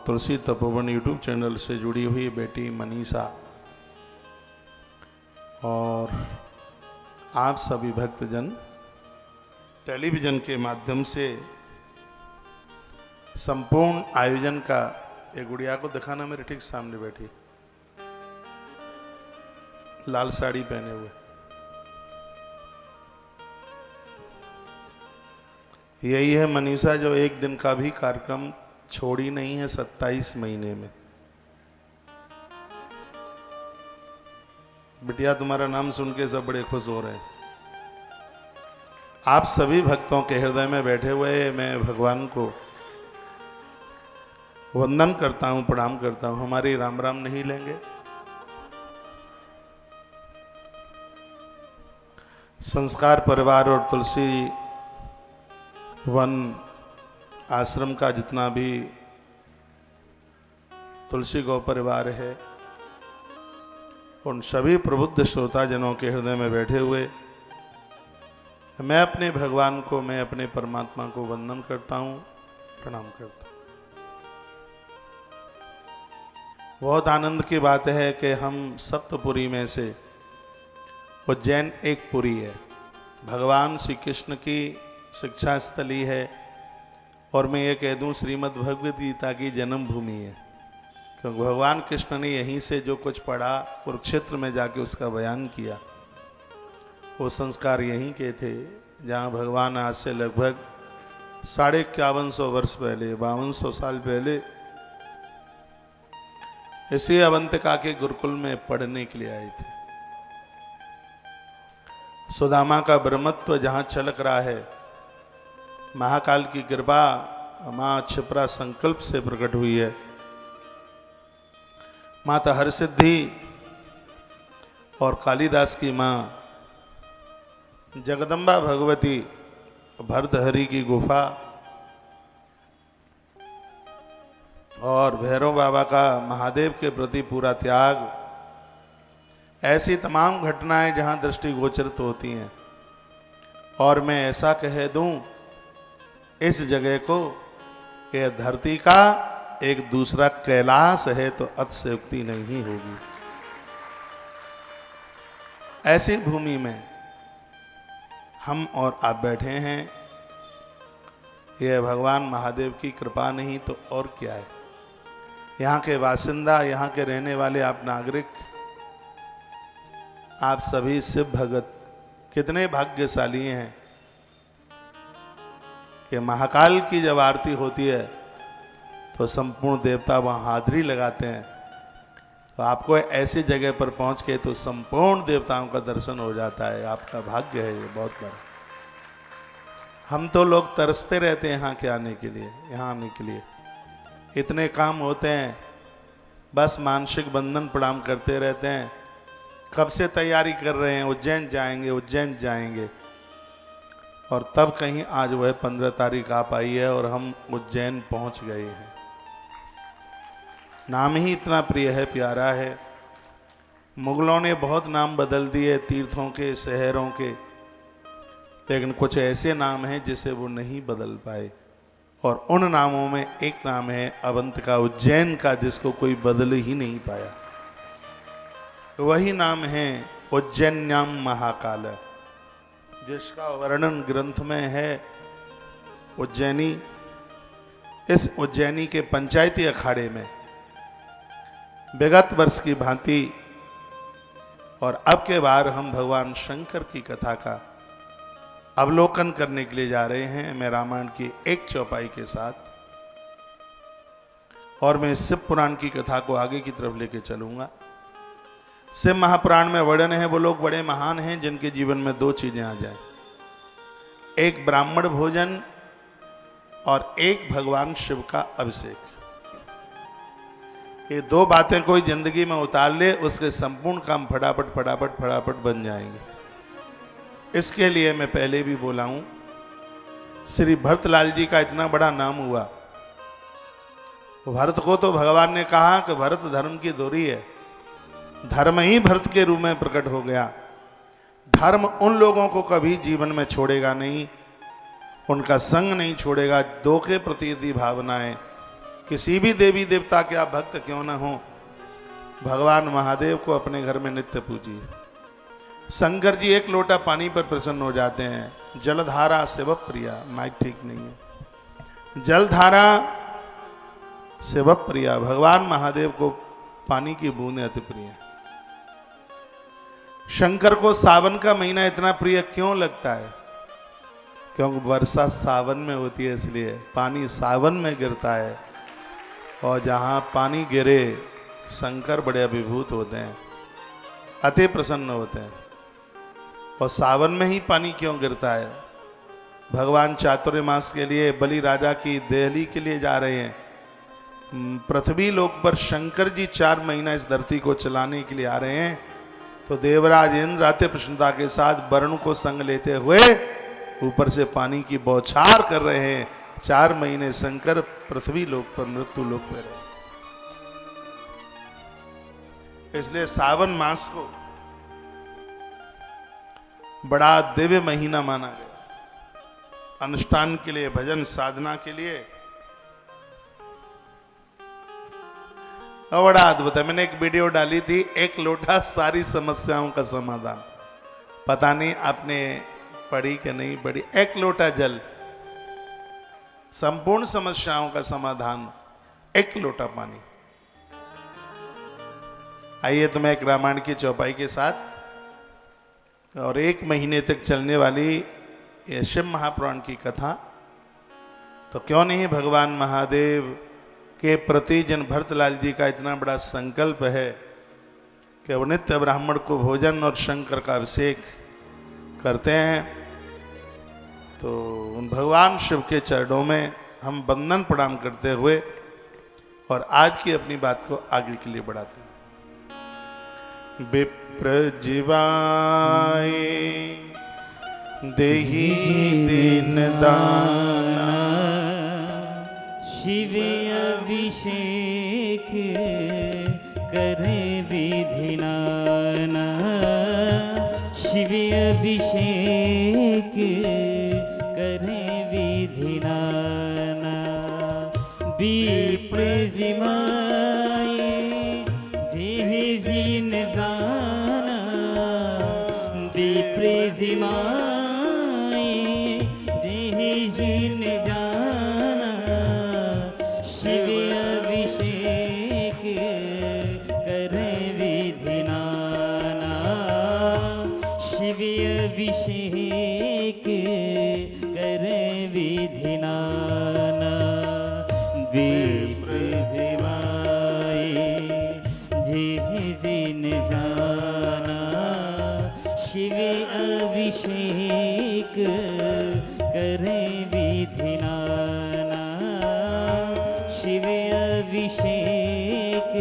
तुलसी Tapovan YouTube channel से जुड़ी हुई बेटी मनीषा और आप सभी भक्तजन टेलीविज़न के माध्यम से संपूर्ण आयोजन का, एक गुड़िया को दिखाना मेरे ठीक सामने बैठी, लाल साड़ी पहने हुए, यही है मनीषा जो एक दिन का भी कार्यक्रम छोड़ी नहीं है 27 महीने में। बिटिया तुम्हारा नाम सुन के सब बड़े खुश हो रहे हैं। आप सभी भक्तों के हृदय में बैठे हुए मैं भगवान को वंदन करता हूं, प्रणाम करता हूं। हमारी राम राम नहीं लेंगे? संस्कार परिवार और तुलसी वन आश्रम का जितना भी तुलसी गौ परिवार है, उन सभी प्रबुद्ध श्रोताजनों के हृदय में बैठे हुए मैं अपने भगवान को, मैं अपने परमात्मा को वंदन करता हूँ, प्रणाम करता हूँ। बहुत आनंद की बात है कि हम सप्तपुरी में से उज्जैन एक पुरी है, भगवान श्री कृष्ण की शिक्षा स्थली है, और मैं ये कह दूं श्रीमद् भगवद गीता की जन्मभूमि है, क्योंकि भगवान कृष्ण ने यहीं से जो कुछ पढ़ा कुरुक्षेत्र में जाके उसका बयान किया, वो संस्कार यहीं के थे, जहाँ भगवान आज से लगभग 5150 वर्ष पहले, 5200 साल पहले इसी अवंतिका के गुरुकुल में पढ़ने के लिए आए थे। सुदामा का ब्रह्मत्व जहाँ छलक रहा है, महाकाल की कृपा माँ क्षिप्रा संकल्प से प्रकट हुई है। माता हरसिद्धि और कालिदास की माँ जगदम्बा भगवती, भर्तहरि की गुफा और भैरव बाबा का महादेव के प्रति पूरा त्याग, ऐसी तमाम घटनाएं जहां दृष्टिगोचरित होती हैं। और मैं ऐसा कह दूं इस जगह को कि धरती का एक दूसरा कैलाश है तो अतिशयोक्ति नहीं होगी। ऐसी भूमि में हम और आप बैठे हैं, यह भगवान महादेव की कृपा नहीं तो और क्या है। यहाँ के बासिंदा, यहाँ के रहने वाले आप नागरिक, आप सभी शिव भगत कितने भाग्यशाली हैं कि महाकाल की जब आरती होती है तो संपूर्ण देवता वहाँ हाजिरी लगाते हैं। तो आपको ऐसी जगह पर पहुँच के तो संपूर्ण देवताओं का दर्शन हो जाता है। आपका भाग्य है ये बहुत बड़ा। हम तो लोग तरसते रहते हैं यहाँ के आने के लिए, यहाँ आने के लिए इतने काम होते हैं, बस मानसिक बंधन प्रणाम करते रहते हैं। कब से तैयारी कर रहे हैं, उज्जैन जाएंगे, उज्जैन जाएंगे, और तब कहीं आज वह 15 तारीख आ पाई है और हम उज्जैन पहुंच गए हैं। नाम ही इतना प्रिय है, प्यारा है। मुगलों ने बहुत नाम बदल दिए तीर्थों के, शहरों के, लेकिन कुछ ऐसे नाम हैं जिसे वो नहीं बदल पाए, और उन नामों में एक नाम है अवंतिका, उज्जैन का, जिसको कोई बदल ही नहीं पाया। वही नाम है उज्जैन्याम महाकाल, जिसका वर्णन ग्रंथ में है। उज्जैनी, इस उज्जैनी के पंचायती अखाड़े में विगत वर्ष की भांति और अब के बार हम भगवान शंकर की कथा का अवलोकन करने के लिए जा रहे हैं। मैं रामायण की एक चौपाई के साथ, और मैं शिव पुराण की कथा को आगे की तरफ लेके चलूंगा। शिव महापुराण में वर्णन है, वो लोग बड़े महान हैं जिनके जीवन में 2 चीजें आ जाएं, एक ब्राह्मण भोजन और एक भगवान शिव का अभिषेक। ये 2 बातें कोई जिंदगी में उतार ले, उसके संपूर्ण काम फटाफट फटाफट फटाफट बन जाएंगे। इसके लिए मैं पहले भी बोला हूं, श्री भरतलाल जी का इतना बड़ा नाम हुआ। भरत को तो भगवान ने कहा कि भरत धर्म की धुरी है, धर्म ही भरत के रूप में प्रकट हो गया। धर्म उन लोगों को कभी जीवन में छोड़ेगा नहीं, उनका संग नहीं छोड़ेगा। दो के प्रति यदि भावनाएं किसी भी देवी देवता के आप भक्त क्यों न हो, भगवान महादेव को अपने घर में नित्य पूजिए। शंकर जी एक लोटा पानी पर प्रसन्न हो जाते हैं। जलधारा शिव प्रिया, माइक ठीक नहीं है। जलधारा शिव प्रिया, भगवान महादेव को पानी की बूंदें अति प्रिय है। शंकर को सावन का महीना इतना प्रिय क्यों लगता है? क्योंकि वर्षा सावन में होती है, इसलिए पानी सावन में गिरता है। और जहां पानी गिरे शंकर बड़े अभिभूत होते हैं, अति प्रसन्न होते हैं। और सावन में ही पानी क्यों गिरता है? भगवान चातुर्मास के लिए बलि राजा की देहली के लिए जा रहे हैं। पृथ्वी लोक पर शंकर जी 4 महीना इस धरती को चलाने के लिए आ रहे हैं। तो देवराज इंद्र अति प्रसन्नता के साथ वरुण को संग लेते हुए ऊपर से पानी की बौछार कर रहे हैं। 4 महीने शंकर पृथ्वी लोक पर, मृत्यु लोक पर रहे। इसलिए सावन मास को बड़ा दिव्य महीना माना गया, अनुष्ठान के लिए, भजन साधना के लिए। और बड़ा अद्भुत है। मैंने एक वीडियो डाली थी, 1 लोटा सारी समस्याओं का समाधान। पता नहीं आपने पढ़ी कि नहीं पढ़ी। 1 लोटा जल, संपूर्ण समस्याओं का समाधान। 1 लोटा पानी। आइए तो मैं एक रामायण की चौपाई के साथ और 1 महीने तक चलने वाली ये शिव महापुराण की कथा। तो क्यों नहीं भगवान महादेव के प्रति जिन भरतलाल जी का इतना बड़ा संकल्प है कि वो नित्य ब्राह्मण को भोजन और शंकर का अभिषेक करते हैं, तो उन भगवान शिव के चरणों में हम वंदन प्रणाम करते हुए और आज की अपनी बात को आगे के लिए बढ़ाते हैं। विप्र जीवाय देहि दीन दाना, शिव अभिषेक करे विधि नाना। शिव अभिषेक करे विधि नाना। विप्र जिमाए देहि दीन दाना। विप्र जिमाए देहि दीन दाना। शिव अभिषेक करे विधि नाना। शिव अभिषेक करे विधि नाना। विप्र जिमाए देहि दीन दाना। शिव अभिषेक करे विधि नाना। शिव अभिषेक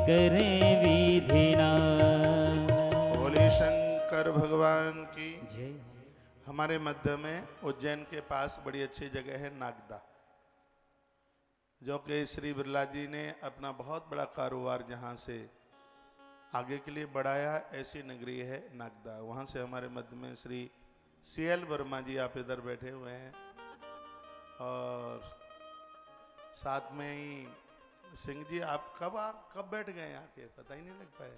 करे विधि नाना। बोले शंकर भगवान की जय। हमारे मध्य में उज्जैन के पास बड़ी अच्छी जगह है नागदा, जो कि श्री बिरला जी ने अपना बहुत बड़ा कारोबार जहाँ से आगे के लिए बढ़ाया। ऐसी नगरी है नागदा। वहाँ से हमारे मध्य में श्री CL वर्मा जी आप इधर बैठे हुए हैं और साथ में ही सिंह जी। आप कब बैठ गए आके, पता ही नहीं लग पाए,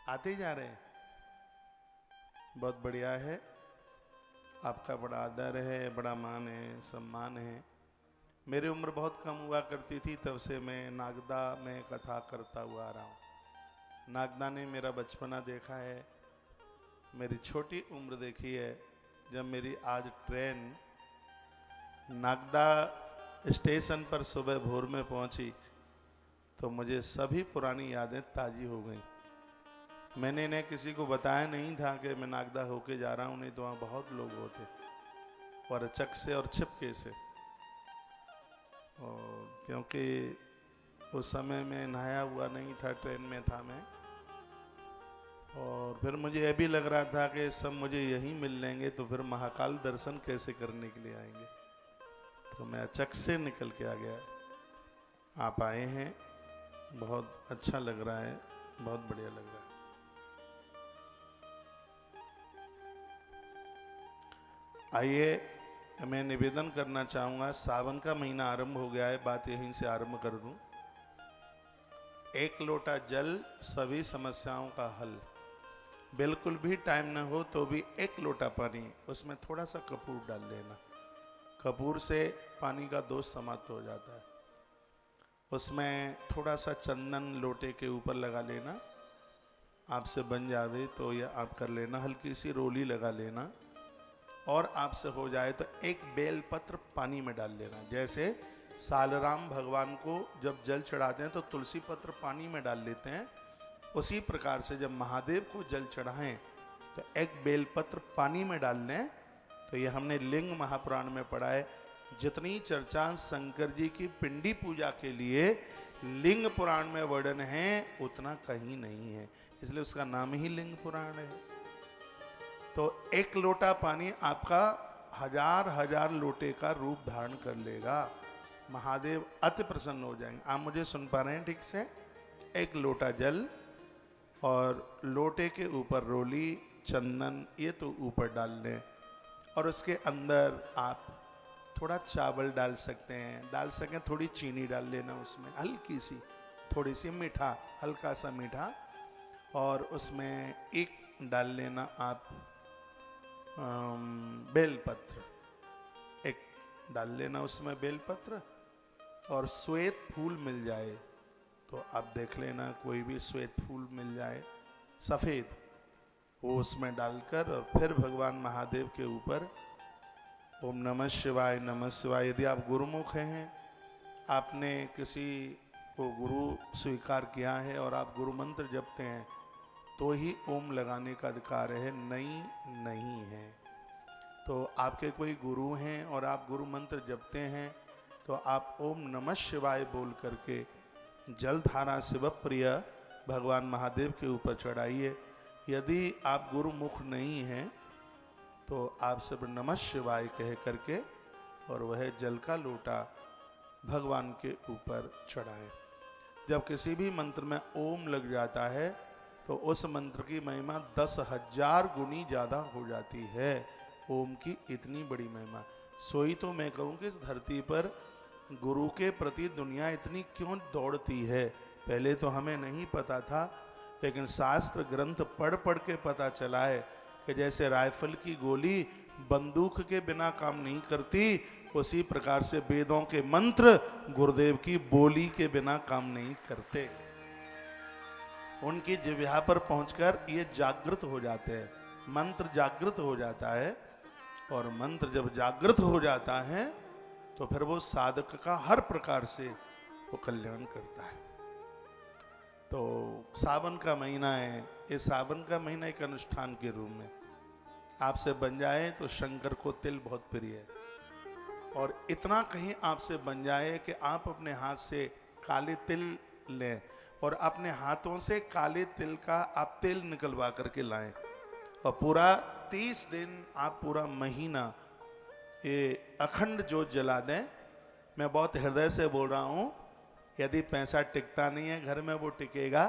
आते ही जा रहे हैं। बहुत बढ़िया है, आपका बड़ा आदर है, बड़ा मान है, सम्मान है। मेरी उम्र बहुत कम हुआ करती थी, तब से मैं नागदा में कथा करता हुआ आ रहा हूँ। नागदा ने मेरा बचपना देखा है, मेरी छोटी उम्र देखी है। जब मेरी आज ट्रेन नागदा स्टेशन पर सुबह भोर में पहुंची तो मुझे सभी पुरानी यादें ताजी हो गईं। मैंने इन्हें किसी को बताया नहीं था कि मैं नागदा होके जा रहा हूँ, नहीं तो वहाँ बहुत लोग होते और अचक से और छिपके से। और क्योंकि उस समय में नहाया हुआ नहीं था, ट्रेन में था मैं, और फिर मुझे यह भी लग रहा था कि सब मुझे यहीं मिल लेंगे, तो फिर महाकाल दर्शन कैसे करने के लिए आएंगे। तो मैं अचक से निकल के आ गया। आप आए हैं, बहुत अच्छा लग रहा है, बहुत बढ़िया लग रहा है। आइए मैं निवेदन करना चाहूँगा, सावन का महीना आरंभ हो गया है, बात यहीं से आरंभ कर दूं। एक लोटा जल सभी समस्याओं का हल। बिल्कुल भी टाइम न हो तो भी एक लोटा पानी, उसमें थोड़ा सा कपूर डाल देना। कपूर से पानी का दोष समाप्त हो जाता है। उसमें थोड़ा सा चंदन लोटे के ऊपर लगा लेना, आपसे बन जावे तो यह आप कर लेना। हल्की सी रोली लगा लेना, और आपसे हो जाए तो एक बेलपत्र पानी में डाल लेना। जैसे सालराम भगवान को जब जल चढ़ाते हैं तो तुलसी पत्र पानी में डाल लेते हैं, उसी प्रकार से जब महादेव को जल चढ़ाएं तो एक बेलपत्र पानी में डाल लें। तो ये हमने लिंग महापुराण में पढ़ा है। जितनी चर्चा शंकर जी की पिंडी पूजा के लिए लिंग पुराण में वर्णन है, उतना कहीं नहीं है, इसलिए उसका नाम ही लिंग पुराण है। तो एक लोटा पानी आपका हजार हजार लोटे का रूप धारण कर लेगा। महादेव अति प्रसन्न हो जाएंगे। आप मुझे सुन पा रहे हैं ठीक से? एक लोटा जल और लोटे के ऊपर रोली, चंदन, ये तो ऊपर डाल लें, और उसके अंदर आप थोड़ा चावल डाल सकते हैं, डाल सकें थोड़ी चीनी डाल लेना उसमें, हल्की सी, थोड़ी सी मीठा, हल्का सा मीठा, और उसमें एक डाल लेना आप बेलपत्र, एक डाल लेना उसमें बेलपत्र। और श्वेत फूल मिल जाए तो आप देख लेना, कोई भी श्वेत फूल मिल जाए सफ़ेद, वो उसमें डालकर, और फिर भगवान महादेव के ऊपर ओम नमः शिवाय नमः शिवाय। यदि आप गुरुमुख हैं, आपने किसी को गुरु स्वीकार किया है और आप गुरु मंत्र जपते हैं, तो ही ओम लगाने का अधिकार है, नहीं है। तो आपके कोई गुरु हैं और आप गुरु मंत्र जपते हैं, तो आप ओम नमः शिवाय बोल करके जलधारा शिव प्रिय भगवान महादेव के ऊपर चढ़ाइए। यदि आप गुरुमुख नहीं हैं तो आप सब नमः शिवाय कह करके और वह जल का लोटा भगवान के ऊपर चढ़ाएं। जब किसी भी मंत्र में ओम लग जाता है तो उस मंत्र की महिमा 10,000 गुनी ज़्यादा हो जाती है। ओम की इतनी बड़ी महिमा। सोई तो मैं कहूँ कि इस धरती पर गुरु के प्रति दुनिया इतनी क्यों दौड़ती है, पहले तो हमें नहीं पता था, लेकिन शास्त्र ग्रंथ पढ़ पढ़ के पता चला है कि जैसे राइफल की गोली बंदूक के बिना काम नहीं करती, उसी प्रकार से वेदों के मंत्र गुरुदेव की बोली के बिना काम नहीं करते। उनकी जिह्वा पर पहुंचकर ये जागृत हो जाते हैं, मंत्र जागृत हो जाता है, और मंत्र जब जागृत हो जाता है तो फिर वो साधक का हर प्रकार से वो कल्याण करता है। तो सावन का महीना है, ये सावन का महीना एक अनुष्ठान के रूप में आपसे बन जाए तो शंकर को तिल बहुत प्रिय है, और इतना कहीं आपसे बन जाए कि आप अपने हाथ से काले तिल लें और अपने हाथों से काले तिल का आप तेल निकलवा करके लाएं, और पूरा 30 दिन आप पूरा महीना ये अखंड जोत जला दें। मैं बहुत हृदय से बोल रहा हूँ, यदि पैसा टिकता नहीं है घर में वो टिकेगा,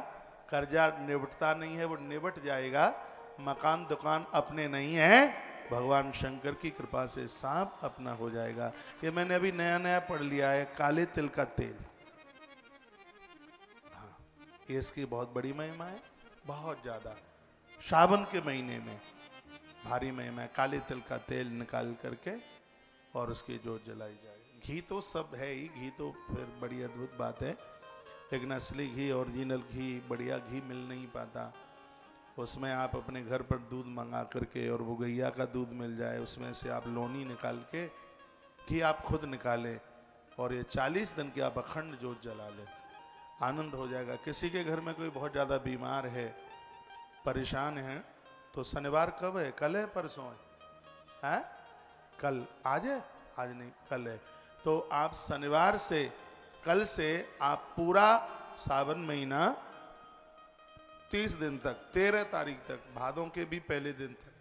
कर्जा निबटता नहीं है वो निबट जाएगा, मकान दुकान अपने नहीं है, भगवान शंकर की कृपा से सब अपना हो जाएगा। ये मैंने अभी नया नया पढ़ लिया है, काले तिल का तेल। हाँ, ये इसकी बहुत बड़ी महिमा है, बहुत ज़्यादा। सावन के महीने में भारी महिमा है। काले तिल का तेल निकाल करके और उसकी जोत जलाई जाए। घी तो सब है ही, घी तो फिर बड़ी अद्भुत बात है, लेकिन असली घी, ओरिजिनल घी, बढ़िया घी मिल नहीं पाता। उसमें आप अपने घर पर दूध मंगा करके, और वो गैया का दूध मिल जाए, उसमें से आप लोनी निकाल के घी आप खुद निकालें, और ये 40 दिन की आप अखंड जोत जला लें, आनंद हो जाएगा। किसी के घर में कोई बहुत ज़्यादा बीमार है, परेशान है, तो शनिवार कब है? कल है, परसों है? कल, आज है? आज नहीं, कल है। तो आप शनिवार से, कल से आप पूरा सावन महीना 30 दिन तक, 13 तारीख तक, भादों के भी पहले दिन तक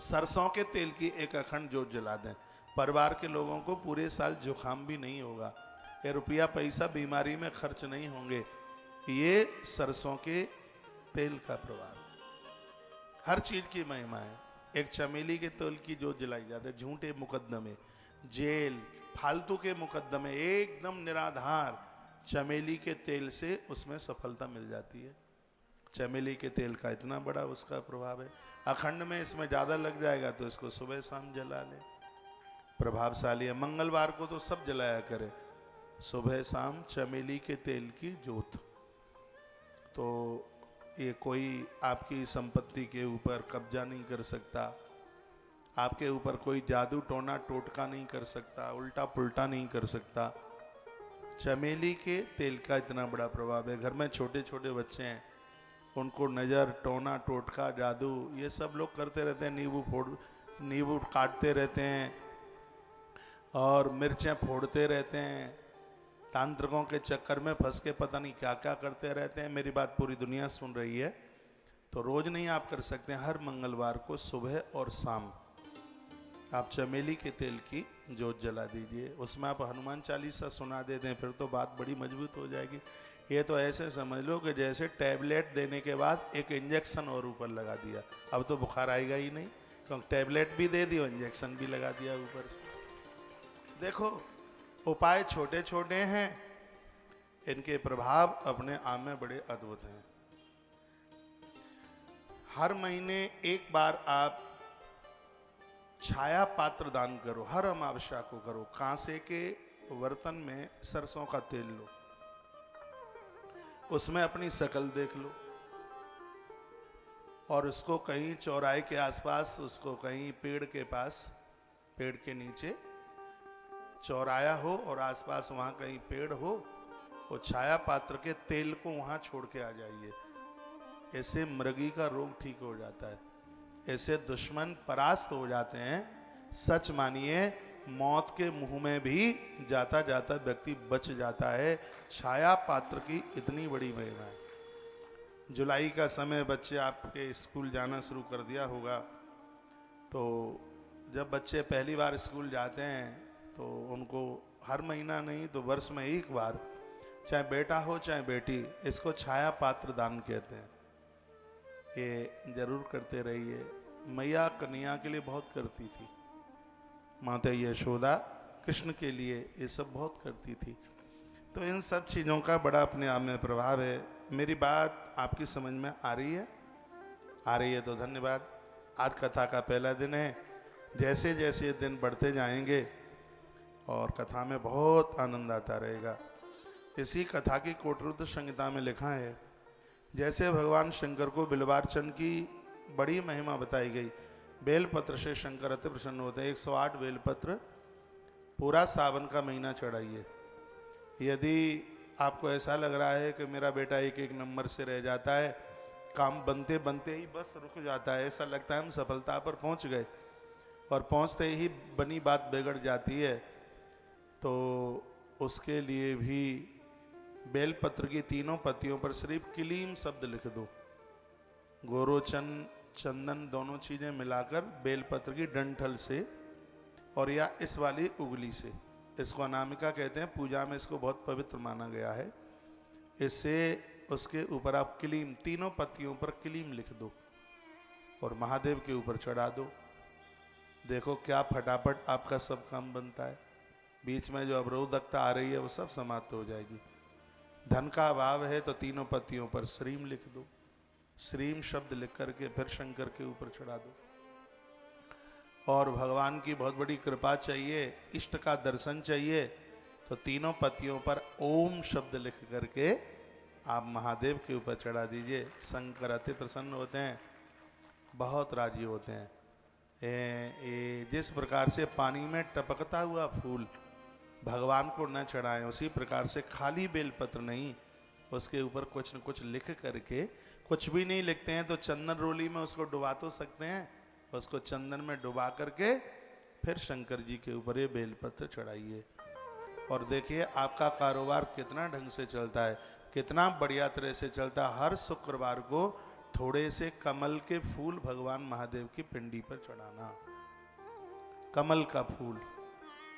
सरसों के तेल की एक अखंड जोत जला दें। परिवार के लोगों को पूरे साल जुकाम भी नहीं होगा, ये रुपया पैसा बीमारी में खर्च नहीं होंगे। ये सरसों के तेल का प्रभाव, हर चीज की महिमा है। एक चमेली के तेल की जोत जलाई जाती है। झूठे मुकदमे, जेल, फालतू के मुकदमे, एकदम निराधार चमेली के तेल से उसमें सफलता मिल जाती है। चमेली के तेल का इतना बड़ा उसका प्रभाव है। अखंड में इसमें ज़्यादा लग जाएगा तो इसको सुबह शाम जला ले, प्रभावशाली है। मंगलवार को तो सब जलाया करे, सुबह शाम चमेली के तेल की जोत। तो ये कोई आपकी संपत्ति के ऊपर कब्जा नहीं कर सकता, आपके ऊपर कोई जादू टोना टोटका नहीं कर सकता, उल्टा पुल्टा नहीं कर सकता। चमेली के तेल का इतना बड़ा प्रभाव है। घर में छोटे छोटे बच्चे हैं, उनको नज़र, टोना टोटका, जादू ये सब लोग करते रहते हैं। नींबू काटते रहते हैं और मिर्चें फोड़ते रहते हैं, तांत्रिकों के चक्कर में फंस के पता नहीं क्या क्या करते रहते हैं। मेरी बात पूरी दुनिया सुन रही है, तो रोज़ नहीं आप कर सकते, हर मंगलवार को सुबह और शाम आप चमेली के तेल की जोत जला दीजिए। उसमें आप हनुमान चालीसा सुना देते हैं, फिर तो बात बड़ी मजबूत हो जाएगी। ये तो ऐसे समझ लो कि जैसे टैबलेट देने के बाद एक इंजेक्शन और ऊपर लगा दिया। अब तो बुखार आएगा ही नहीं, क्योंकि टैबलेट भी दे दी और इंजेक्शन भी लगा दिया ऊपर से। देखो, उपाय छोटे छोटे हैं, इनके प्रभाव अपने आप में बड़े अद्भुत हैं। हर महीने एक बार आप छाया पात्र दान करो, हर अमावस्या को करो। कांसे के बर्तन में सरसों का तेल लो, उसमें अपनी शकल देख लो और उसको कहीं चौराहे के आसपास, उसको कहीं पेड़ के पास, पेड़ के नीचे चौराया हो और आसपास वहाँ कहीं पेड़ हो, वो छाया पात्र के तेल को वहाँ छोड़ के आ जाइए। ऐसे मृगी का रोग ठीक हो जाता है, ऐसे दुश्मन परास्त हो जाते हैं। सच मानिए, मौत के मुंह में भी जाता जाता व्यक्ति बच जाता है। छाया पात्र की इतनी बड़ी महिमा है। जुलाई का समय, बच्चे आपके स्कूल जाना शुरू कर दिया होगा, तो जब बच्चे पहली बार स्कूल जाते हैं तो उनको हर महीना नहीं तो वर्ष में एक बार, चाहे बेटा हो चाहे बेटी, इसको छाया पात्र दान कहते हैं। ये जरूर करते रहिए। मैया कन्हैया के लिए बहुत करती थी, माता यशोदा कृष्ण के लिए ये सब बहुत करती थी। तो इन सब चीज़ों का बड़ा अपने आप में प्रभाव है। मेरी बात आपकी समझ में आ रही है? आ रही है तो धन्यवाद। आज कथा का पहला दिन है। जैसे जैसे दिन बढ़ते जाएंगे और कथा में बहुत आनंद आता रहेगा। इसी कथा की कोटरुद्र संहिता में लिखा है, जैसे भगवान शंकर को बिल्वार्चन की बड़ी महिमा बताई गई। बेलपत्र से शंकर अति प्रसन्न होते हैं। 108 बेलपत्र पूरा सावन का महीना चढ़ाइए। यदि आपको ऐसा लग रहा है कि मेरा बेटा एक एक नंबर से रह जाता है, काम बनते बनते ही बस रुक जाता है, ऐसा लगता है हम सफलता पर पहुंच गए और पहुंचते ही बनी बात बिगड़ जाती है, तो उसके लिए भी बेलपत्र की तीनों पत्तियों पर सिर्फ क्लीम शब्द लिख दो। गोरोचन, चंदन दोनों चीज़ें मिलाकर बेलपत्र की डंठल से और या इस वाली उंगली से, इसको अनामिका कहते हैं, पूजा में इसको बहुत पवित्र माना गया है। इससे उसके ऊपर आप क्लीम, तीनों पत्तियों पर क्लीम लिख दो और महादेव के ऊपर चढ़ा दो। देखो क्या फटाफट आपका सब काम बनता है। बीच में जो अवरोधकता आ रही है वो सब समाप्त हो जाएगी। धन का अभाव है तो तीनों पत्तियों पर श्रीम लिख दो, श्रीम शब्द लिख करके फिर शंकर के ऊपर चढ़ा दो। और भगवान की बहुत बड़ी कृपा चाहिए, इष्ट का दर्शन चाहिए, तो तीनों पत्तियों पर ओम शब्द लिख करके आप महादेव के ऊपर चढ़ा दीजिए। शंकर अति प्रसन्न होते हैं, बहुत राजी होते हैं। जिस प्रकार से पानी में टपकता हुआ फूल भगवान को न चढ़ाएं, उसी प्रकार से खाली बेलपत्र नहीं, उसके ऊपर कुछ न कुछ लिख करके, कुछ भी नहीं लिखते हैं तो चंदन रोली में उसको डुबा तो सकते हैं, उसको चंदन में डुबा करके फिर शंकर जी के ऊपर ये बेलपत्र चढ़ाइए और देखिए आपका कारोबार कितना ढंग से चलता है, कितना बढ़िया तरह से चलता है। हर शुक्रवार को थोड़े से कमल के फूल भगवान महादेव की पिंडी पर चढ़ाना। कमल का फूल,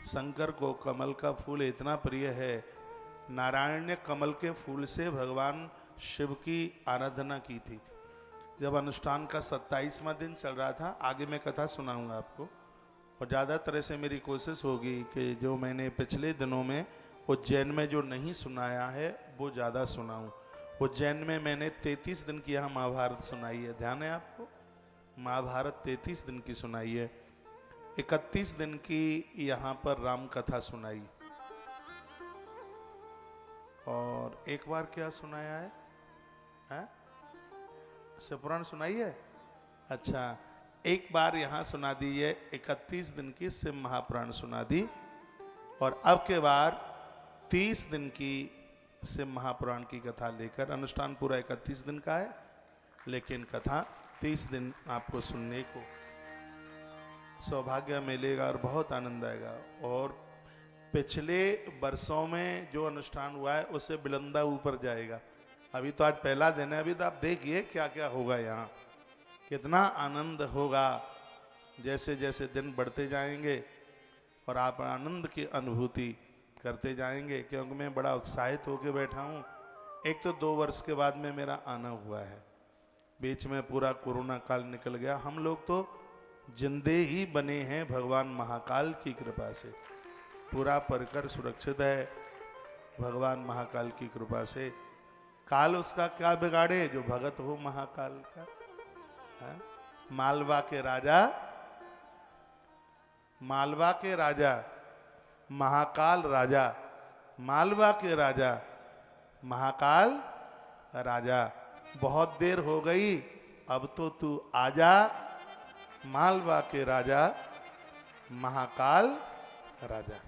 शंकर को कमल का फूल इतना प्रिय है। नारायण ने कमल के फूल से भगवान शिव की आराधना की थी। जब अनुष्ठान का 27वां दिन चल रहा था, आगे मैं कथा सुनाऊंगा आपको, और ज़्यादा तरह से मेरी कोशिश होगी कि जो मैंने पिछले दिनों में उज्जैन में जो नहीं सुनाया है वो ज़्यादा सुनाऊं। उज्जैन में मैंने 33 दिन की यहाँ महाभारत सुनाई है, ध्यान है आपको? महाभारत 33 दिन की सुनाई है, 31 दिन की यहाँ पर राम कथा सुनाई, और एक बार क्या सुनाया है? शिवपुराण सुनाई है। अच्छा, एक बार यहाँ सुना दी है 31 दिन की शिव महापुराण सुना दी, और अब के बार 30 दिन की शिव महापुराण की कथा लेकर, अनुष्ठान पूरा 31 दिन का है लेकिन कथा 30 दिन आपको सुनने को सौभाग्य मिलेगा और बहुत आनंद आएगा। और पिछले वर्षों में जो अनुष्ठान हुआ है उससे बुलंदा ऊपर जाएगा। अभी तो आज पहला दिन है, अभी तो आप देखिए क्या क्या होगा यहाँ, कितना आनंद होगा जैसे जैसे दिन बढ़ते जाएंगे और आप आनंद की अनुभूति करते जाएंगे। क्योंकि मैं बड़ा उत्साहित होकर बैठा हूँ। एक तो 2 वर्ष के बाद में मेरा आना हुआ है, बीच में पूरा कोरोना काल निकल गया। हम लोग तो जिंदे ही बने हैं भगवान महाकाल की कृपा से, पूरा परिकर सुरक्षित है भगवान महाकाल की कृपा से। काल उसका क्या बिगाड़े जो भगत हो महाकाल का। है? मालवा के राजा, मालवा के राजा, महाकाल राजा, मालवा के राजा, महाकाल राजा। बहुत देर हो गई, अब तो तू आजा, मालवा के राजा, महाकाल राजा।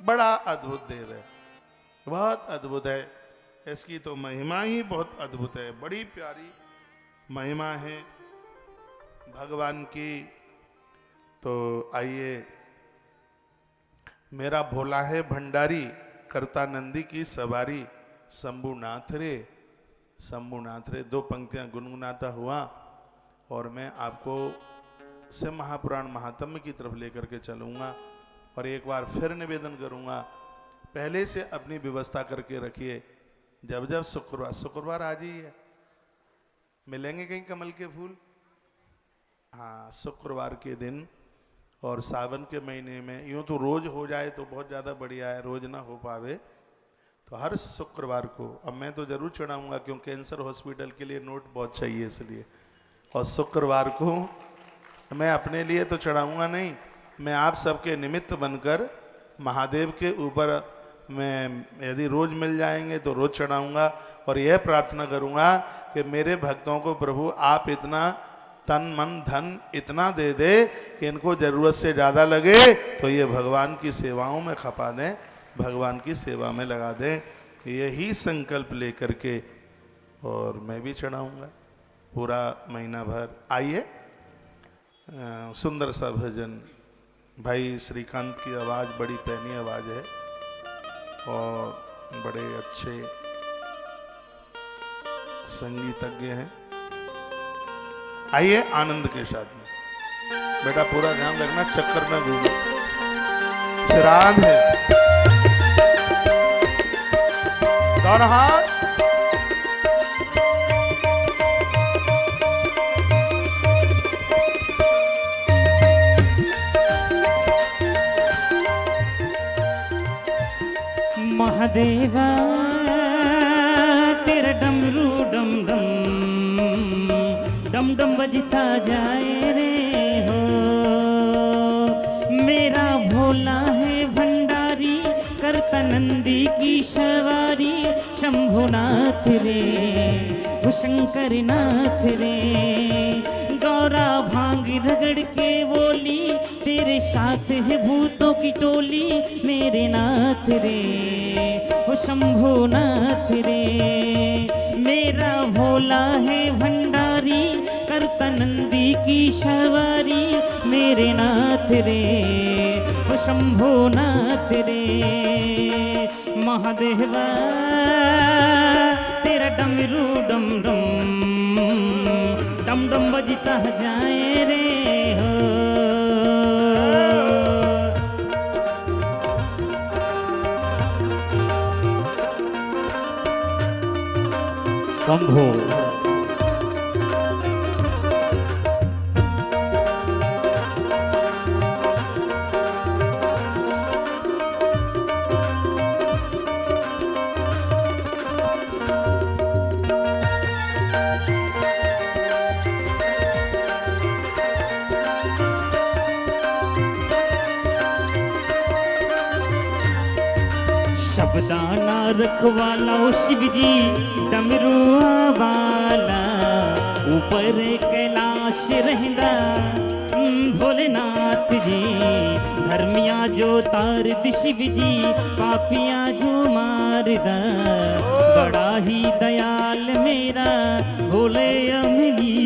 बड़ा अद्भुत देव है, बहुत अद्भुत है। इसकी तो महिमा ही बहुत अद्भुत है, बड़ी प्यारी महिमा है भगवान की। तो आइए, मेरा भोला है भंडारी, करता नंदी की सवारी, शंभुनाथ रे, शंभुनाथ रे। 2 पंक्तियां गुनगुनाता हुआ और मैं आपको शिव महापुराण महात्म्य की तरफ लेकर के चलूँगा। और एक बार फिर निवेदन करूँगा, पहले से अपनी व्यवस्था करके रखिए। जब जब शुक्रवार आज ही है, मिलेंगे कहीं कमल के फूल। हाँ, शुक्रवार के दिन और सावन के महीने में, यूँ तो रोज हो जाए तो बहुत ज़्यादा बढ़िया है, रोज ना हो पावे तो हर शुक्रवार को। अब मैं तो जरूर चढ़ाऊँगा क्योंकि कैंसर हॉस्पिटल के लिए नोट बहुत चाहिए इसलिए। और शुक्रवार को मैं अपने लिए तो चढ़ाऊँगा नहीं, मैं आप सबके निमित्त बनकर महादेव के ऊपर मैं यदि रोज मिल जाएंगे तो रोज चढ़ाऊँगा। और यह प्रार्थना करूँगा कि मेरे भक्तों को प्रभु आप इतना तन मन धन इतना दे दे कि इनको जरूरत से ज़्यादा लगे तो ये भगवान की सेवाओं में खपा दें, भगवान की सेवा में लगा दें। यही संकल्प लेकर के और मैं भी चढ़ाऊँगा पूरा महीना भर। आइए, सुंदर सा भजन, भाई श्रीकांत की आवाज़ बड़ी पैनी आवाज़ है और बड़े अच्छे संगीतज्ञ हैं। आइए आनंद के साथ में। बेटा पूरा ध्यान रखना, चक्कर में घूमो, श्राद्ध है। दोनों हाथ महादेवा तेरा डमरू डम डम डम डम बजता जाए रे हो। मेरा भोला है भंडारी, करता नंदी की सवारी, शंभुनाथ रे वो शंकर नाथ रे। गौरा भांग रगड़ के बोली, तेरे साथ है भूतों की टोली, मेरे नाथ रे वो शंभुनाथ रे। मेरा भोला है भंडारी, करता नंदी की सवारी, मेरे नाथ रे वो शंभुनाथ रे। महादेवा तेरा डमरू डम डम डम डम बजता जाए रे हो। शंभो अपना रखवाला ओ शिव जी डमरुआ वाला, ऊपर कैलाश रहंदा भोलेनाथ जी, धर्मिया जो तार द शिव जी, पापिया जो मार द, बड़ा ही दयाल मेरा भोले अमली।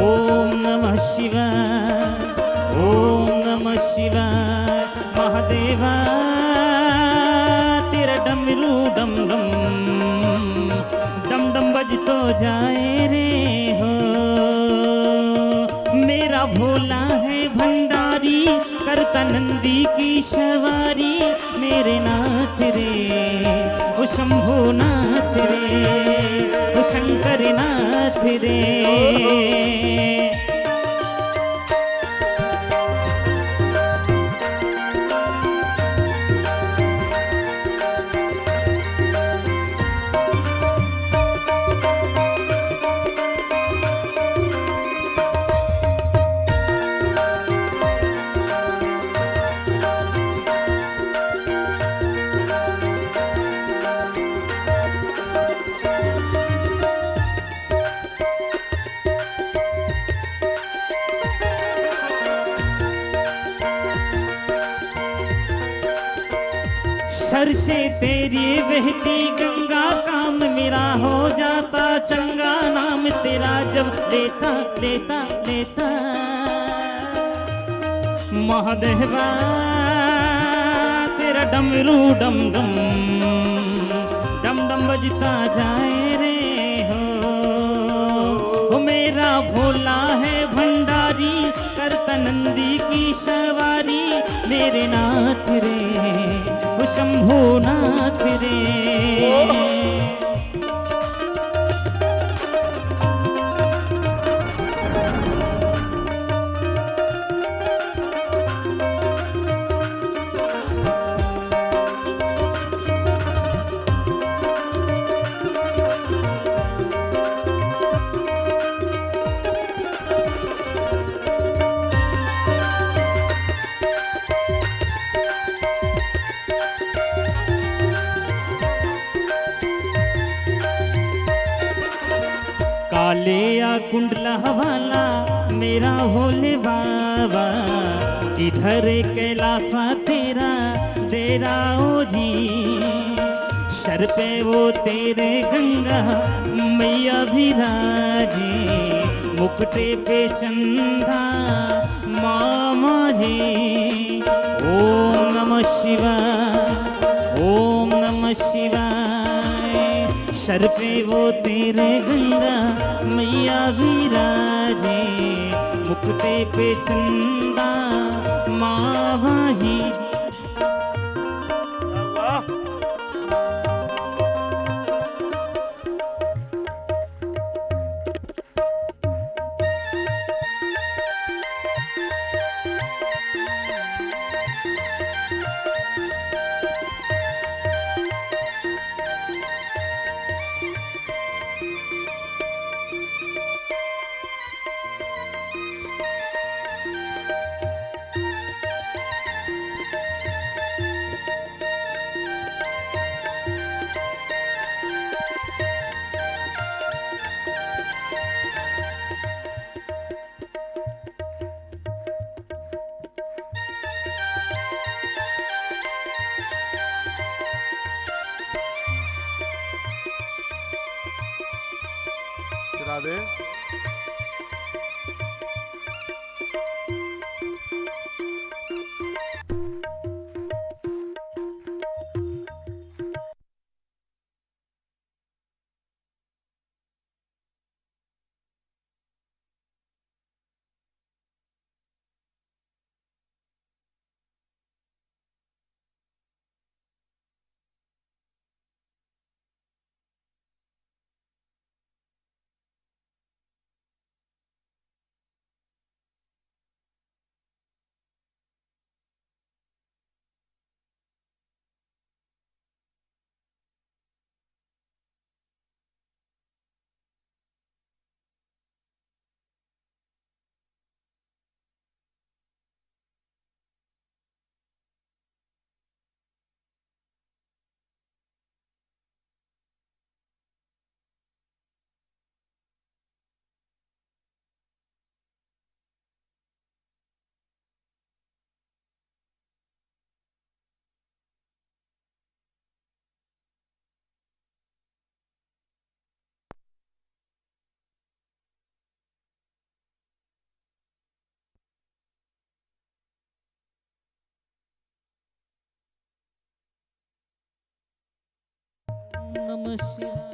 ओम नमः शिवाय, ओम नमः शिवाय, महादेवा तेरा डमरू डम डम डम डम बजतो जाए रे हो। मेरा भोला है भंडारी, करता नंदी की सवारी, मेरे नाथ रे ओ शंभो नाथ रे ओ शंकर नाथ रे। सर से तेरी बहती गंगा, काम मेरा हो जाता चंगा, नाम तेरा जब लेता लेता लेता। महादेवा तेरा डमरू डम डम डम डम बजता जाए रे हो। मेरा भोला है भंडारी, करता नंदी की सवारी, मेरे नाथ रे ओ शंभो नाथ रे। काले या कुंडला वाला मेरा भोले बाबा, इधर कैलासा तेरा तेरा ओ जी, सर पे वो तेरे गंगा मैया विराजे, मुकुटे पे चंदा मामा जी। ओम नमः शिवाय, ओम नमः शिवाय, सर पे वो तेरे गंगा मैया विराजे, मुकुटे पे चंदा माँ जी। राधे। नमः शिवाय।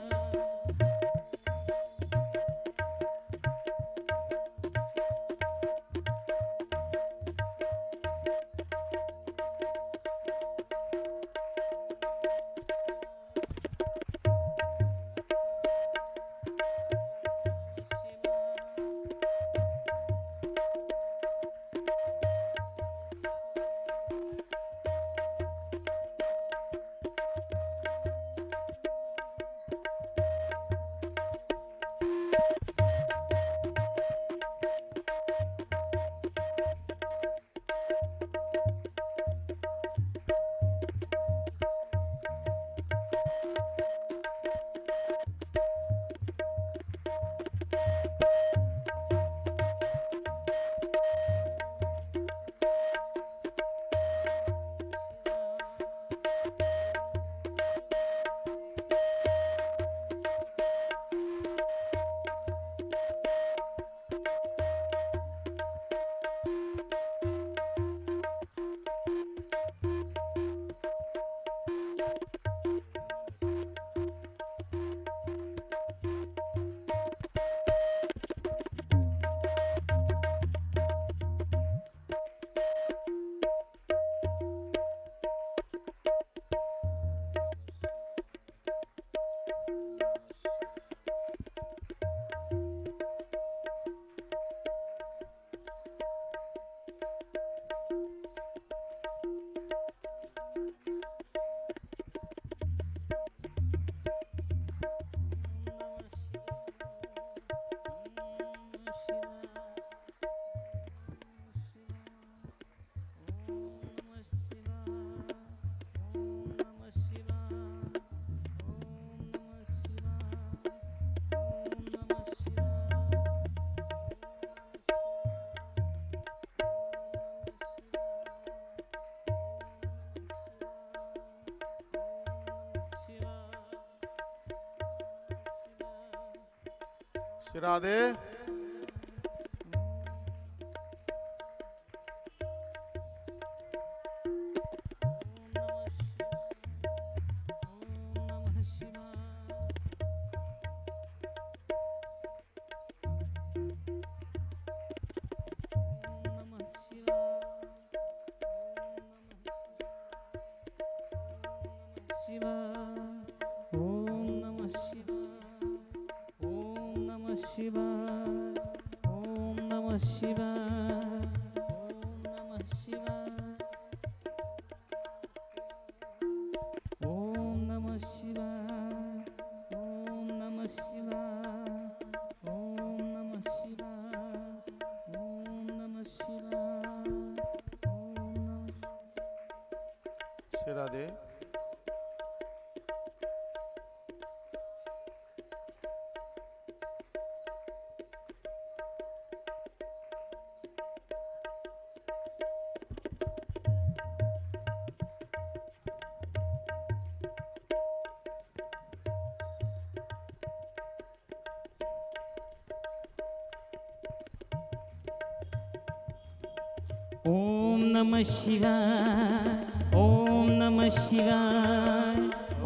श्री राधे। श्री राधे। ओम नमः शिवाय, ओम नमः शिवाय,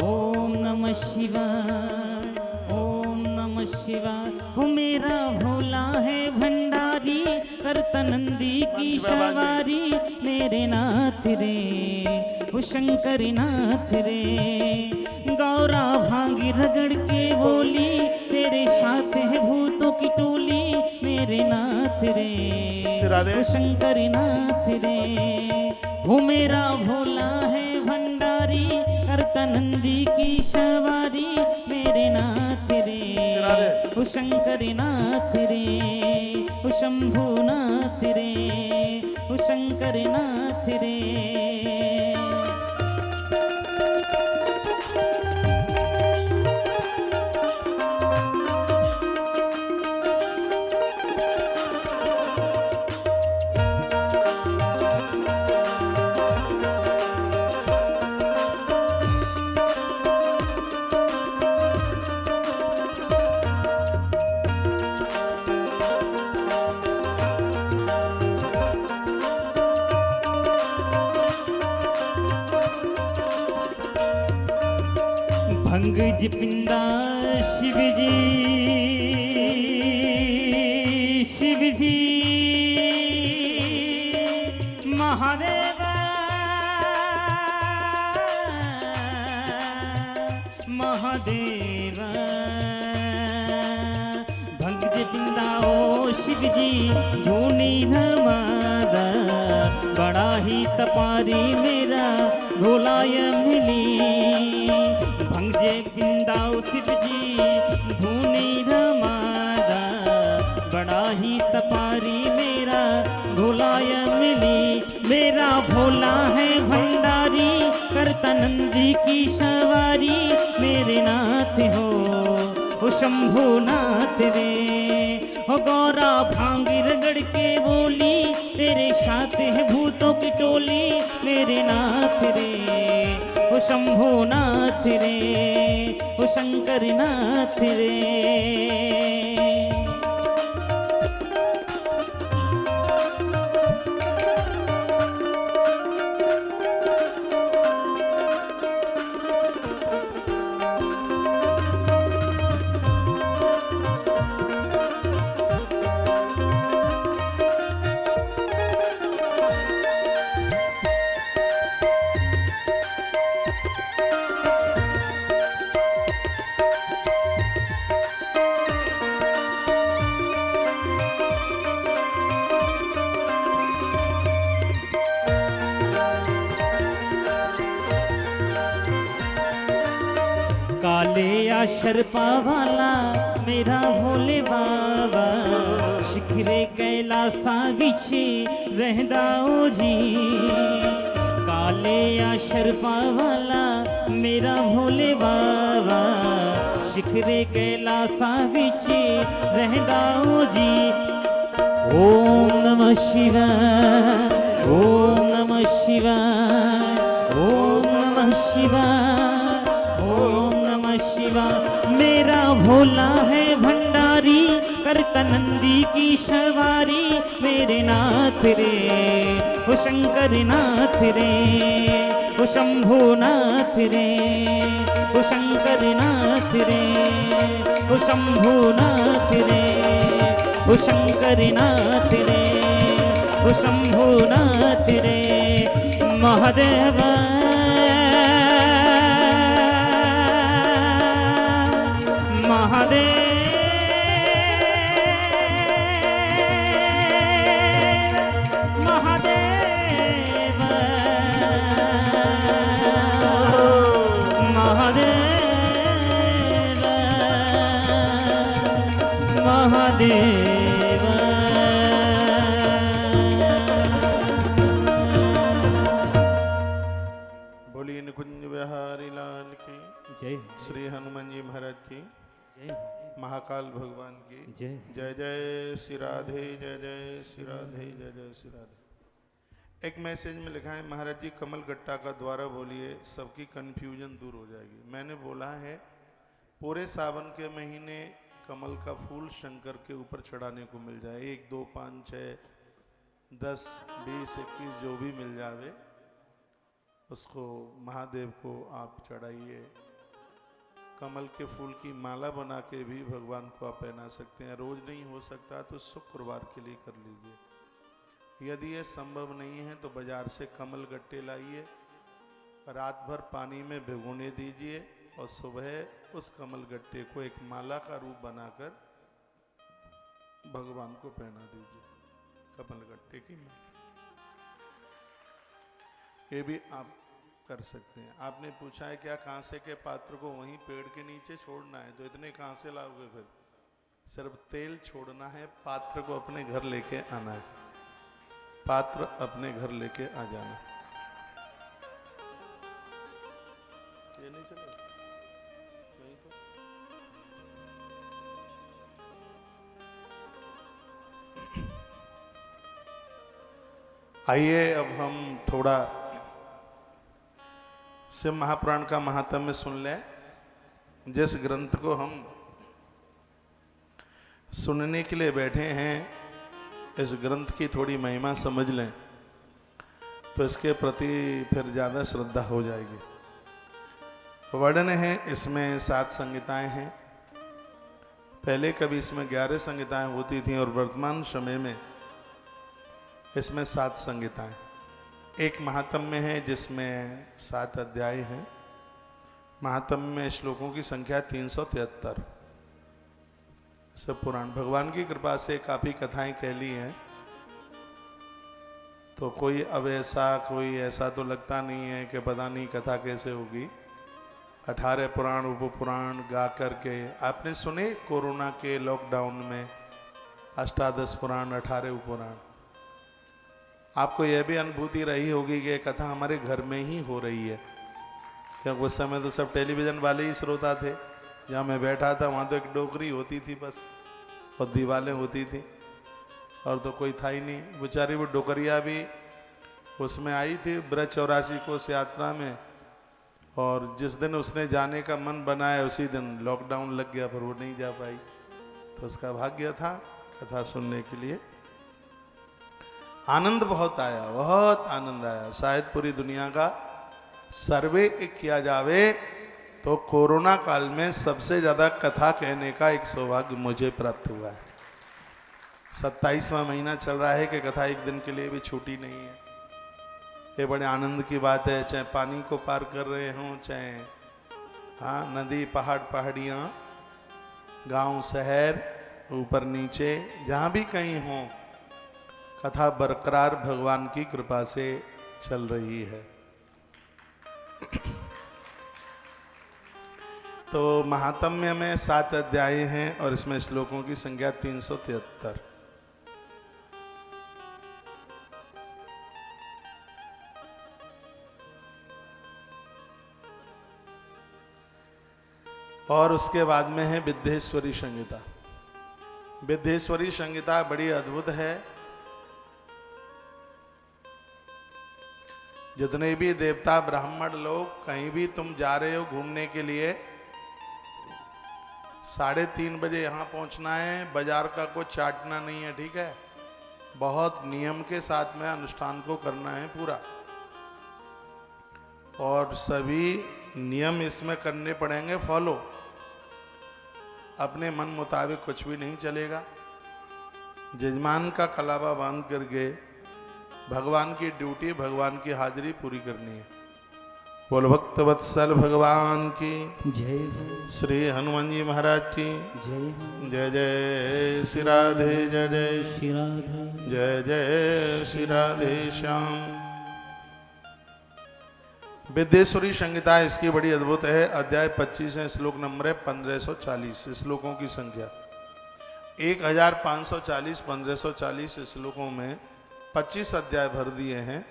ओम नमः शिवाय, ओम नमः शिवाय। हो मेरा भोला है भंडारी, करता नंदी की सवारी, मेरे नाथ रे वो शंकर नाथ रे। गौरा भांगी रगड़ के बोली, तेरे साथ है भूतों की टोली, मेरे नाथ रे वो शंकर नाथ रे। वो मेरा भोला है भंडारी, करता नंदी की सवारी, मेरे नाथ रे वो शंकर नाथ रे, वो शंभु नाथ रे, वो शंकर नाथ रे। भंग जिपिंदा शिव जी, शिव जी महादेव महादेव। भंग जिपिंदा ओ शिव जी धूनी हमारा, बड़ा ही तपारी मेरा भोलाय मिली। भंगे पिंदाओ शिव जी धूनी हमारा, बड़ा ही तपारी मेरा भोलाय मिली। मेरा भोला है भंडारी करता नंदी की सवारी, मेरे नाथ हो शंभु नाथ रे। हो गौरा भांगी रगड़ के बोली, तेरे साथ है भूतों की टोली, मेरे नाथ रे ओ शंभु नाथ रे, ओ शंकर नाथ रे। काले या शर्पा वाला मेरा भोले बाबा, शिखरे कैलासा बिछे रहदाओ जी। काले या शर्पा वाला मेरा भोले बाबा, शिखरे कैलासा बिछे रहदाओ जी। ओम नमः शिवाय, ओम नमः शिवाय, ओम नमः शिवाय, ओम नमः शिवाय। मेरा भोला है भंडारी करता नंदी की सवारी, मेरे नाथ रे ओ शंकर नाथ रे, ओ शंभु नाथ रे, ओ शंकर नाथ रे, ओ शंभु नाथ रे, ओ शंकर नाथ रे, ओ शंभु नाथ रे। महादेव महादेव महादेव महादेव महादेव। बोलिए निकुंज बिहारी लाल की जय, श्री हनुमान जी महाराज की जय, महाकाल भगवान की जय। जय जय श्री राधे, जय जय श्री राधे, जय जय श्री राधे। एक मैसेज में लिखा है, महाराज जी कमल गट्टा का द्वारा बोलिए, सबकी कन्फ्यूजन दूर हो जाएगी। मैंने बोला है पूरे सावन के महीने कमल का फूल शंकर के ऊपर चढ़ाने को मिल जाए, 1 2 5 6 10 20 21 जो भी मिल जावे उसको महादेव को आप चढ़ाइए। कमल के फूल की माला बना के भी भगवान को आप पहना सकते हैं। रोज नहीं हो सकता तो शुक्रवार के लिए कर लीजिए। यदि ये संभव नहीं है तो बाजार से कमल गट्टे लाइए, रात भर पानी में भिगोने दीजिए और सुबह उस कमल गट्टे को एक माला का रूप बनाकर भगवान को पहना दीजिए, कमल गट्टे की माला। ये भी आप कर सकते हैं। आपने पूछा है क्या कांसे के पात्र को वहीं पेड़ के नीचे छोड़ना है, तो इतने कहां से लाओगे? फिर सिर्फ तेल छोड़ना है, पात्र को अपने घर लेके आना है, पात्र अपने घर लेके आ जाना। ये नहीं चलेगा नहीं तो आइए अब हम थोड़ा शिव महापुराण का महात्म्य सुन लें। जिस ग्रंथ को हम सुनने के लिए बैठे हैं, इस ग्रंथ की थोड़ी महिमा समझ लें तो इसके प्रति फिर ज़्यादा श्रद्धा हो जाएगी। वर्णन है, इसमें 7 संहिताएं हैं। पहले कभी इसमें 11 संहिताएं होती थीं और वर्तमान समय में इसमें 7 संहिताएं। एक महात्म्य है जिसमें 7 अध्याय हैं। महात्म्य में श्लोकों की संख्या 373। सब पुराण भगवान की कृपा से काफी कथाएं कह ली हैं, तो कोई ऐसा तो लगता नहीं है कि पता नहीं कथा कैसे होगी। 18 पुराण उप पुराण गा करके आपने सुने। कोरोना के लॉकडाउन में अष्टादश पुराण 18 उप पुराण। आपको यह भी अनुभूति रही होगी कि कथा हमारे घर में ही हो रही है, क्योंकि उस समय तो सब टेलीविजन वाले ही श्रोता थे। जहाँ मैं बैठा था वहाँ तो एक डोकरी होती थी बस, और दीवारें होती थी, और तो कोई था ही नहीं। बेचारी वो डोकरिया भी उसमें आई थी ब्रज 84 कोस यात्रा में, और जिस दिन उसने जाने का मन बनाया उसी दिन लॉकडाउन लग गया, पर वो नहीं जा पाई। तो उसका भाग्य था कथा सुनने के लिए। आनंद बहुत आया, बहुत आनंद आया। शायद पूरी दुनिया का सर्वे किया जावे तो कोरोना काल में सबसे ज्यादा कथा कहने का एक सौभाग्य मुझे प्राप्त हुआ है। 27वां महीना चल रहा है कि कथा एक दिन के लिए भी छूटी नहीं है। ये बड़े आनंद की बात है, चाहे पानी को पार कर रहे हों, चाहे नदी पहाड़ पहाड़ियाँ, गांव शहर, ऊपर नीचे, जहाँ भी कहीं हों, कथा बरकरार भगवान की कृपा से चल रही है। तो महात्म्य में 7 अध्याय हैं और इसमें श्लोकों की संख्या 373। और उसके बाद में है विद्येश्वरी संहिता। विद्येश्वरी संहिता बड़ी अद्भुत है। जितने भी देवता ब्राह्मण लोग कहीं भी तुम जा रहे हो घूमने के लिए, 3:30 बजे यहाँ पहुँचना है। बाजार का कुछ चाटना नहीं है, ठीक है। बहुत नियम के साथ में अनुष्ठान को करना है पूरा, और सभी नियम इसमें करने पड़ेंगे फॉलो। अपने मन मुताबिक कुछ भी नहीं चलेगा। जजमान का कलावा बांध करके भगवान की ड्यूटी, भगवान की हाजिरी पूरी करनी है। बोल भक्त वत्सल भगवान की जय हो, श्री हनुमान जी महाराज की जय हो, जय जय श्री राधे, जय जय श्री राधे। जय जय श्री राधे श्याम। विद्येश्वरी संहिता इसकी बड़ी अद्भुत है। अध्याय 25 है, श्लोक नंबर है 1540। श्लोकों की संख्या 1540 1540 श्लोकों में 25 अध्याय भर दिए हैं।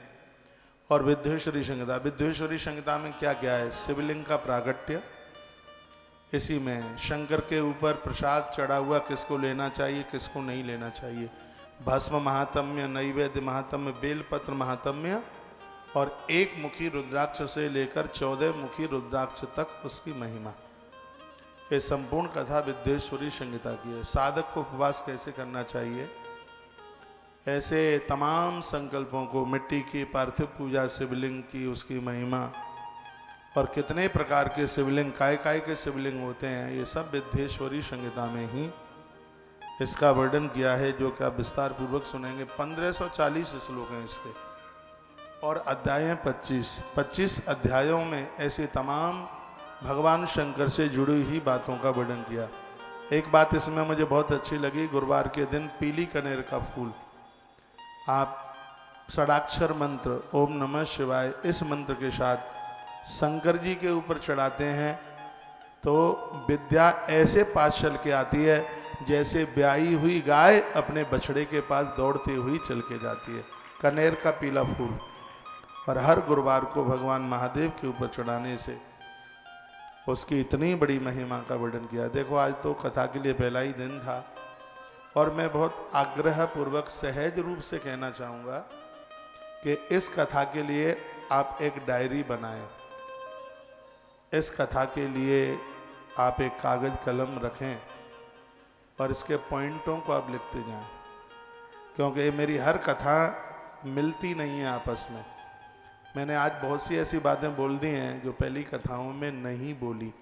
और विद्येश्वरी संहिता, विद्येश्वरी संहिता में क्या क्या है? शिवलिंग का प्रागट्य, इसी में शंकर के ऊपर प्रसाद चढ़ा हुआ किसको लेना चाहिए, किसको नहीं लेना चाहिए, भस्म महात्म्य, नैवेद्य महात्म्य, बेलपत्र महात्म्य, और 1 मुखी रुद्राक्ष से लेकर 14 मुखी रुद्राक्ष तक उसकी महिमा। ये संपूर्ण कथा विद्येश्वरी संहिता की है। साधक को उपवास कैसे करना चाहिए, ऐसे तमाम संकल्पों को, मिट्टी की पार्थिव पूजा, शिवलिंग की उसकी महिमा, और कितने प्रकार के शिवलिंग, काय के शिवलिंग होते हैं, ये सब विद्येश्वरी संहिता में ही इसका वर्णन किया है, जो कि आप विस्तार पूर्वक सुनेंगे। 1540 श्लोक हैं इसके, और अध्याय हैं 25 अध्यायों में ऐसे तमाम भगवान शंकर से जुड़ी हुई बातों का वर्णन किया। एक बात इसमें मुझे बहुत अच्छी लगी, गुरुवार के दिन पीली कनेर का फूल आप षडाक्षर मंत्र ओम नमः शिवाय, इस मंत्र के साथ शंकर जी के ऊपर चढ़ाते हैं तो विद्या ऐसे पास चल के आती है जैसे ब्याई हुई गाय अपने बछड़े के पास दौड़ती हुई चल के जाती है। कनेर का पीला फूल, और हर गुरुवार को भगवान महादेव के ऊपर चढ़ाने से उसकी इतनी बड़ी महिमा का वर्णन किया। देखो आज तो कथा के लिए पहला ही दिन था, और मैं बहुत आग्रह पूर्वक सहज रूप से कहना चाहूँगा कि इस कथा के लिए आप एक डायरी बनाएं। इस कथा के लिए आप एक कागज कलम रखें और इसके पॉइंटों को आप लिखते जाएं, क्योंकि मेरी हर कथा मिलती नहीं है आपस में। मैंने आज बहुत सी ऐसी बातें बोल दी हैं जो पहली कथाओं में नहीं बोली,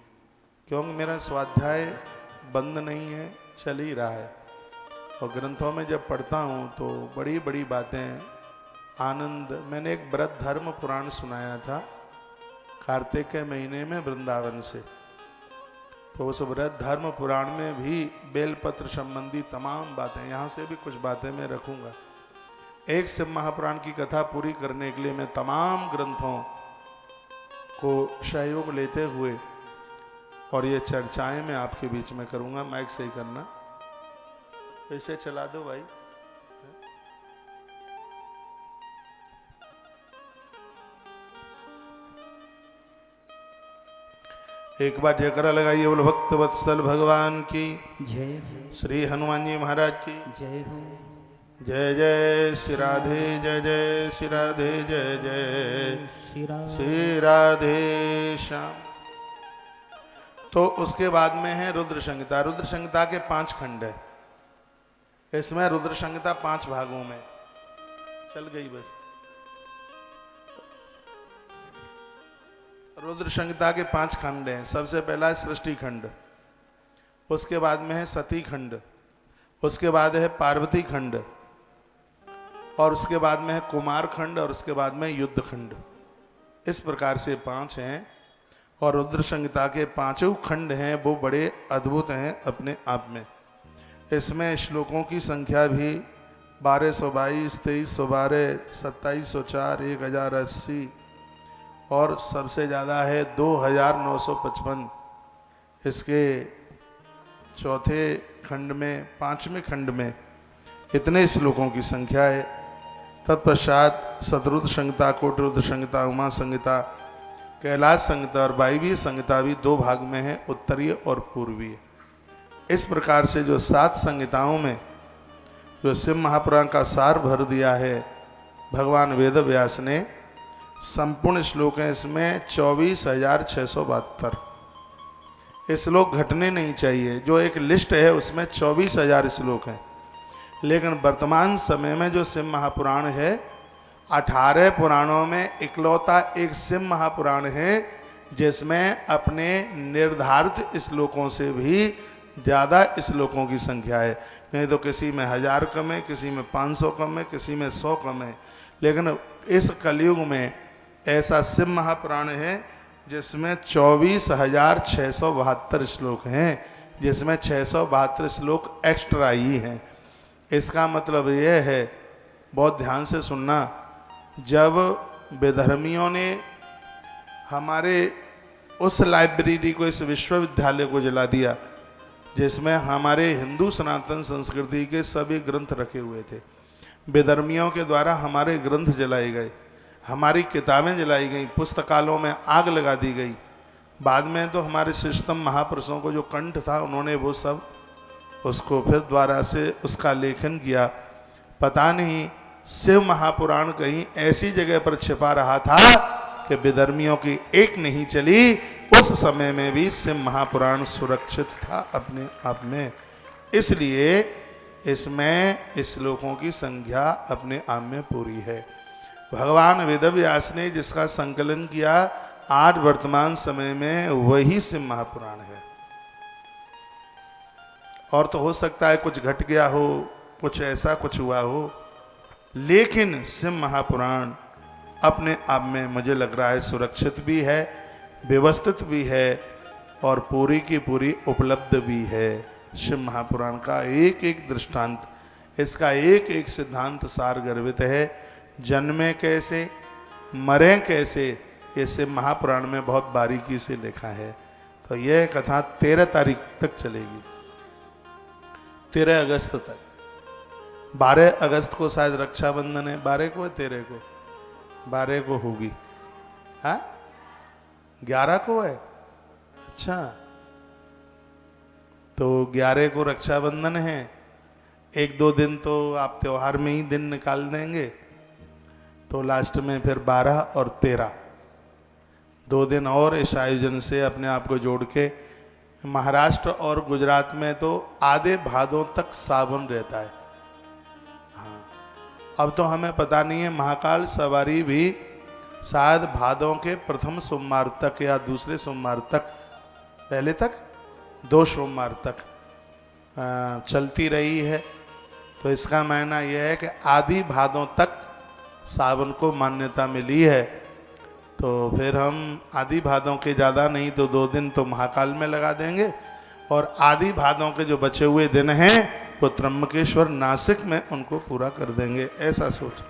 क्योंकि मेरा स्वाध्याय बंद नहीं है, चल ही रहा है। और ग्रंथों में जब पढ़ता हूँ तो बड़ी बड़ी बातें, आनंद। मैंने एक व्रत धर्म पुराण सुनाया था कार्तिक के महीने में वृंदावन से, तो उस व्रत धर्म पुराण में भी बेलपत्र संबंधी तमाम बातें, यहाँ से भी कुछ बातें मैं रखूँगा। एक शिव महापुराण की कथा पूरी करने के लिए मैं तमाम ग्रंथों को सहयोग लेते हुए और ये चर्चाएं मैं आपके बीच में करूँगा। माइक सही करना, इसे चला दो भाई। एक बार जयकारा लगाइए, बोलो भक्त वत्सल भगवान की जय श्री हनुमान जी महाराज की जय हो। जय जय श्री राधे, जय जय श्री राधे, जय जय श्री राधे श्याम। तो उसके बाद में है रुद्र संहिता। रुद्र संहिता के 5 खंड है। इसमें रुद्र संहिता 5 भागों में चल गई। बस रुद्र संहिता के 5 खंड हैं। सबसे पहला है सृष्टि खंड, उसके बाद में है सती खंड, उसके बाद है पार्वती खंड, और उसके बाद में है कुमार खंड, और उसके बाद में युद्ध खंड। इस प्रकार से 5 हैं। और रुद्र संहिता के 5 खंड हैं वो बड़े अद्भुत हैं अपने आप में। इसमें श्लोकों की संख्या भी 1222, 2312, 2704, 1080 और सबसे ज़्यादा है 2955। इसके चौथे खंड में, 5वें खंड में इतने श्लोकों की संख्या है। तत्पश्चात शतरुद्र संहिता, कोटिरुद्र संहिता, उमा संहिता, कैलाश संहिता और वायवीय संहिता भी 2 भाग में है, उत्तरीय और पूर्वीय। इस प्रकार से जो 7 संहिताओं में जो शिव महापुराण का सार भर दिया है भगवान वेद व्यास ने, संपूर्ण श्लोक हैं इसमें 24,672। ये श्लोक घटने नहीं चाहिए। जो एक लिस्ट है उसमें 24,000 श्लोक हैं, लेकिन वर्तमान समय में जो शिव महापुराण है 18 पुराणों में इकलौता एक शिव महापुराण है जिसमें अपने निर्धारित श्लोकों से भी ज़्यादा श्लोकों की संख्या है। नहीं तो किसी में 1000 कम है, किसी में 500 कम है, किसी में 100 कम है। लेकिन इस कलयुग में ऐसा शिव महापुराण है जिसमें 24,672 श्लोक हैं, जिसमें 672 श्लोक एक्स्ट्रा ही हैं। इसका मतलब यह है, बहुत ध्यान से सुनना, जब विधर्मियों ने हमारे उस लाइब्रेरी को, इस विश्वविद्यालय को जला दिया जिसमें हमारे हिंदू सनातन संस्कृति के सभी ग्रंथ रखे हुए थे, विधर्मियों के द्वारा हमारे ग्रंथ जलाए गए, हमारी किताबें जलाई गई, पुस्तकालयों में आग लगा दी गई। बाद में तो हमारे श्रेष्ठतम महापुरुषों को जो कंठ था उन्होंने वो सब उसको फिर द्वारा से उसका लेखन किया। पता नहीं शिव महापुराण कहीं ऐसी जगह पर छिपा रहा था कि विधर्मियों की एक नहीं चली। उस समय में भी शिव महापुराण सुरक्षित था अपने आप में। इसलिए इसमें श्लोकों की संख्या अपने आप में पूरी है। भगवान वेदव्यास ने जिसका संकलन किया आज वर्तमान समय में वही शिव महापुराण है। और तो हो सकता है कुछ घट गया हो, कुछ ऐसा कुछ हुआ हो, लेकिन शिव महापुराण अपने आप में मुझे लग रहा है सुरक्षित भी है, व्यवस्थित भी है और पूरी की पूरी उपलब्ध भी है। शिव महापुराण का एक एक दृष्टांत, इसका एक एक सिद्धांत सार गर्भित है। जन्मे कैसे, मरे कैसे, ये शिव महापुराण में बहुत बारीकी से लिखा है। तो यह कथा 13 तारीख तक चलेगी, 13 अगस्त तक। 12 अगस्त को शायद रक्षाबंधन है, 12 को है 13 को, 12 को होगी। हाँ 11 को है, अच्छा तो 11 को रक्षाबंधन है। 1-2 दिन तो आप त्योहार में ही दिन निकाल देंगे, तो लास्ट में फिर 12 और 13 2 दिन और इस आयोजन से अपने आप को जोड़ के। महाराष्ट्र और गुजरात में तो आधे भादों तक सावन रहता है। हाँ अब तो हमें पता नहीं है, महाकाल सवारी भी शायद भादों के प्रथम सोमवार तक या दूसरे सोमवार तक, पहले तक 2 सोमवार तक चलती रही है। तो इसका मायना यह है कि आदि भादों तक सावन को मान्यता मिली है। तो फिर हम आदि भादों के ज़्यादा नहीं तो 2 दिन तो महाकाल में लगा देंगे, और आदि भादों के जो बचे हुए दिन हैं वो त्र्यंबकेश्वर नासिक में उनको पूरा कर देंगे, ऐसा सोच।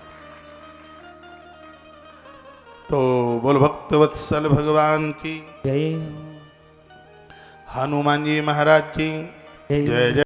तो बोल भक्तवत्सल भगवान की, जय हनुमान जी महाराज की जय जय।